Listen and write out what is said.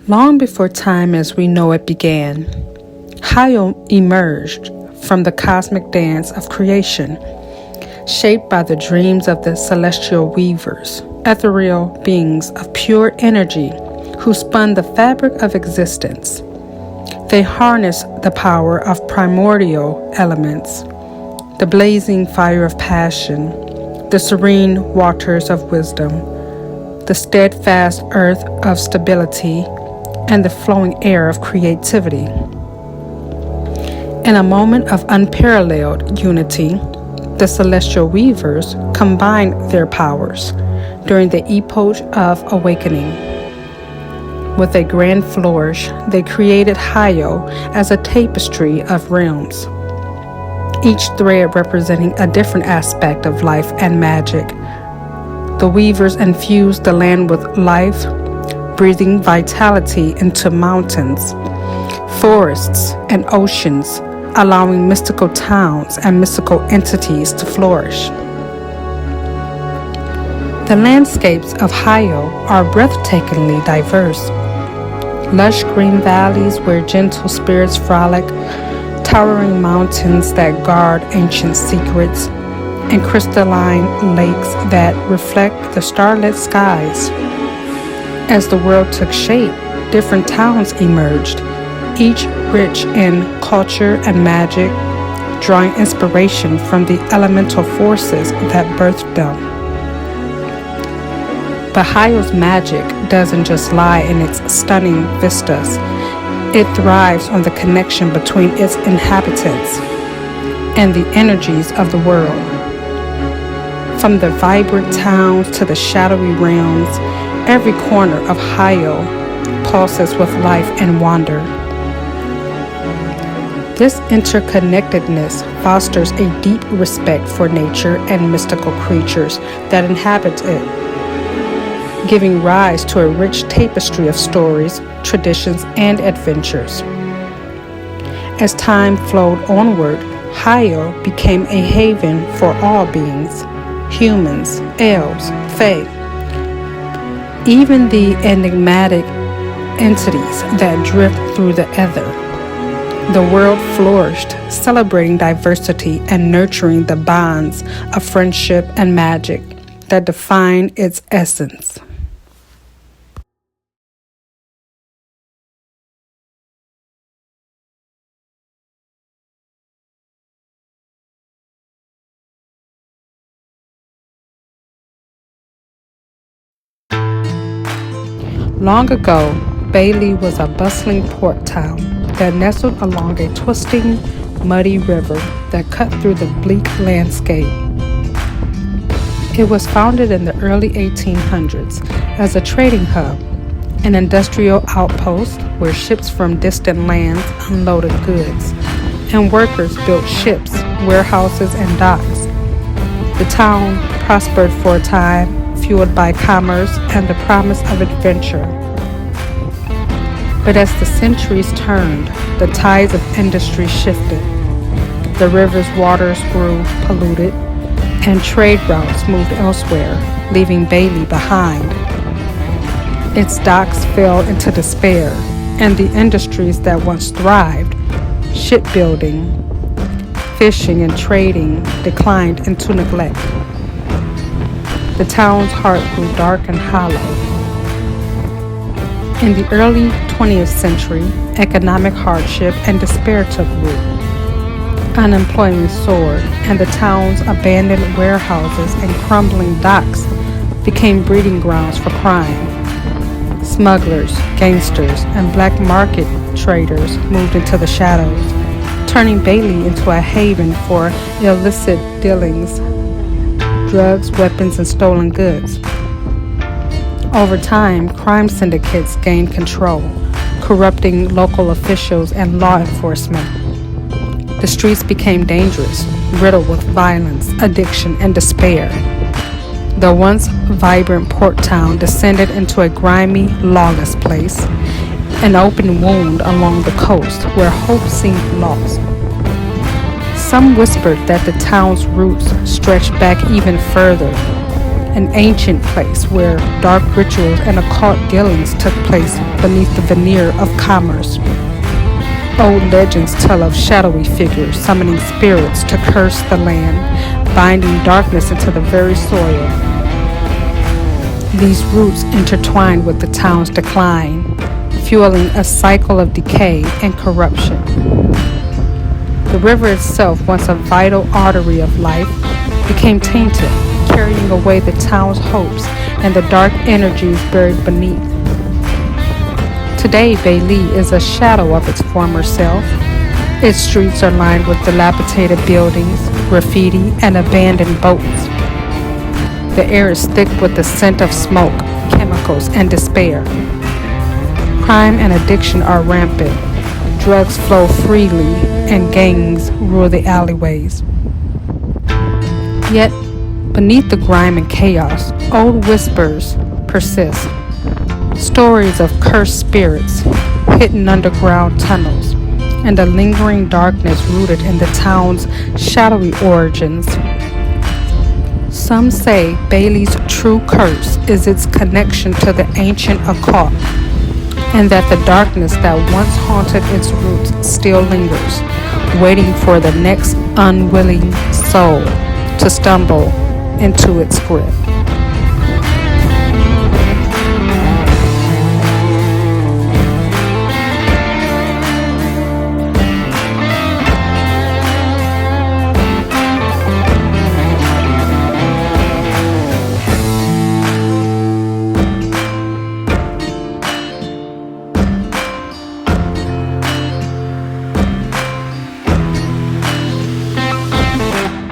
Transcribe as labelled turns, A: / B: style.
A: Long before time as we know it began, Hayo emerged from the cosmic dance of creation, shaped by the dreams of the celestial weavers, ethereal beings of pure energy who spun the fabric of existence. They harnessed the power of primordial elements, the blazing fire of passion, the serene waters of wisdom, the steadfast earth of stability, and the flowing air of creativity. In a moment of unparalleled unity, the celestial weavers combined their powers during the epoch of awakening. With a grand flourish, they created Hayo as a tapestry of realms, each thread representing a different aspect of life and magic. The weavers infused the land with life, breathing vitality into mountains, forests, and oceans, allowing mystical towns and mystical entities to flourish. The landscapes of Hayo are breathtakingly diverse. Lush green valleys where gentle spirits frolic, towering mountains that guard ancient secrets, and crystalline lakes that reflect the starlit skies. As the world took shape, different towns emerged, each rich in culture and magic, drawing inspiration from the elemental forces that birthed them. But Hayo's magic doesn't just lie in its stunning vistas. It thrives on the connection between its inhabitants and the energies of the world. From the vibrant towns to the shadowy realms, every corner of Hayo pulses with life and wonder. This interconnectedness fosters a deep respect for nature and mystical creatures that inhabit it, giving rise to a rich tapestry of stories, traditions, and adventures. As time flowed onward, Hayo became a haven for all beings, humans, elves, fae, even the enigmatic entities that drift through the ether. The world flourished, celebrating diversity and nurturing the bonds of friendship and magic that define its essence. Long ago, Baylee was a bustling port town that nestled along a twisting, muddy river that cut through the bleak landscape. It was founded in the early 1800s as a trading hub, an industrial outpost where ships from distant lands unloaded goods, and workers built ships, warehouses, and docks. The town prospered for a time, fueled by commerce and the promise of adventure. But as the centuries turned, the tides of industry shifted. The river's waters grew polluted, and trade routes moved elsewhere, leaving Baylee behind. Its docks fell into despair, and the industries that once thrived, shipbuilding, fishing, and trading, declined into neglect. The town's heart grew dark and hollow. In the early 20th century, economic hardship and despair took root. Unemployment soared, and the town's abandoned warehouses and crumbling docks became breeding grounds for crime. Smugglers, gangsters, and black market traders moved into the shadows, turning Baylee into a haven for illicit dealings, drugs, weapons, and stolen goods. Over time, crime syndicates gained control, corrupting local officials and law enforcement. The streets became dangerous, riddled with violence, addiction, and despair. The once vibrant port town descended into a grimy, lawless place, an open wound along the coast where hope seemed lost. Some whispered that the town's roots stretched back even further, an ancient place where dark rituals and occult dealings took place beneath the veneer of commerce. Old legends tell of shadowy figures summoning spirits to curse the land, binding darkness into the very soil. These roots intertwine with the town's decline, fueling a cycle of decay and corruption. The river itself, once a vital artery of life, became tainted, carrying away the town's hopes and the dark energies buried beneath. Today, Baylee is a shadow of its former self. Its streets are lined with dilapidated buildings, graffiti, and abandoned boats. The air is thick with the scent of smoke, chemicals, and despair. Crime and addiction are rampant. Drugs flow freely, and gangs rule the alleyways. Yet, beneath the grime and chaos, old whispers persist. Stories of cursed spirits, hidden underground tunnels, and a lingering darkness rooted in the town's shadowy origins. Some say Baylee's true curse is its connection to the ancient occult, and that the darkness that once haunted its roots still lingers, waiting for the next unwilling soul to stumble into its grip.